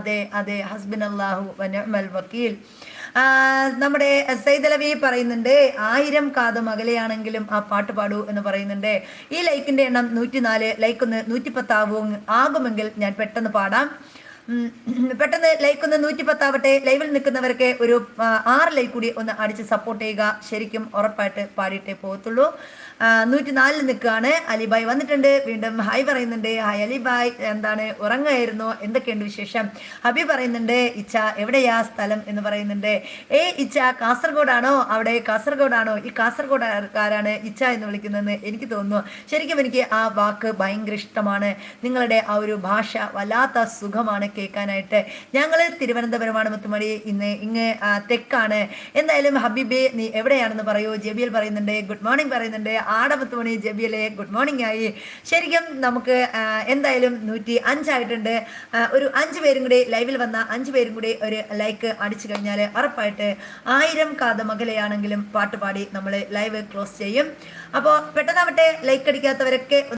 അതെ അതെ, ഹസ്ബിനല്ലാഹു വനിഅമൽ വക്കീൽ. നമ്മുടെ സൈദലവി പറയുന്നുണ്ട് 1000 കാതം അകലെയാണെങ്കിലും ആ പാട്ട് പാടൂ എന്ന് പറയുന്നുണ്ട്. ഈ ലൈക്കിന്റെ എണ്ണം 104, ലൈക്ക് ഒന്ന് 110 ആകുമെങ്കിൽ ഞാൻ പെട്ടെന്ന് പാടാം. പെട്ടെന്ന് ലൈക്ക് ഒന്ന് 110 ആവട്ടെ. ലൈവിൽ നിൽക്കുന്നവർക്ക് ഒരു 6 ലൈക്ക് കൂടി ഒന്ന് അടിച്ച് സപ്പോർട്ട് ചെയ്യുക. ശരിക്കും ഉറപ്പായിട്ട് പാടിയിട്ടേ പോകത്തുള്ളൂ. 104 നിൽക്കുകയാണ്. അലിബായ് വന്നിട്ടുണ്ട്, വീണ്ടും ഹായ് പറയുന്നുണ്ട്. ഹായ് അലിബായ്, എന്താണ് ഉറങ്ങായിരുന്നോ, എന്തൊക്കെയുണ്ട് വിശേഷം? ഹബി പറയുന്നുണ്ട് ഇച്ച എവിടെയാ സ്ഥലം എന്ന് പറയുന്നുണ്ട്. ഇച്ച കാസർഗോഡാണോ? അവിടെ കാസർഗോഡാണോ? ഈ കാസർഗോഡുകാരാണ് ഇച്ച എന്ന് വിളിക്കുന്നതെന്ന് എനിക്ക് തോന്നുന്നു. ശരിക്കും എനിക്ക് ആ വാക്ക് ഭയങ്കര ഇഷ്ടമാണ്. നിങ്ങളുടെ ആ ഒരു ഭാഷ വല്ലാത്ത സുഖമാണ് കേൾക്കാനായിട്ട്. ഞങ്ങൾ തിരുവനന്തപുരമാണ് മുത്തുമണി, ഇങ്ങ് തെക്കാണ്. എന്തായാലും ഹബീബെ നീ എവിടെയാണെന്ന് പറയൂ. ജബിയൽ പറയുന്നുണ്ട് ഗുഡ് മോർണിംഗ് പറയുന്നുണ്ട്. മുത്തുമണി ജബിയലെ ഗുഡ് മോർണിംഗ് ആയി. ശരിക്കും നമുക്ക് എന്തായാലും 105 ആയിട്ടുണ്ട്. ഒരു 5 പേരും കൂടി ലൈവിൽ വന്ന 5 പേരും കൂടി ഒരു ലൈക്ക് അടിച്ചു കഴിഞ്ഞാൽ ഉറപ്പായിട്ട് 1000 കാതം അകലെയാണെങ്കിലും പാട്ട് പാടി നമ്മൾ ലൈവ് ക്ലോസ് ചെയ്യും. അപ്പോൾ പെട്ടെന്നാവട്ടെ, ലൈക്ക് അടിക്കാത്തവരൊക്കെ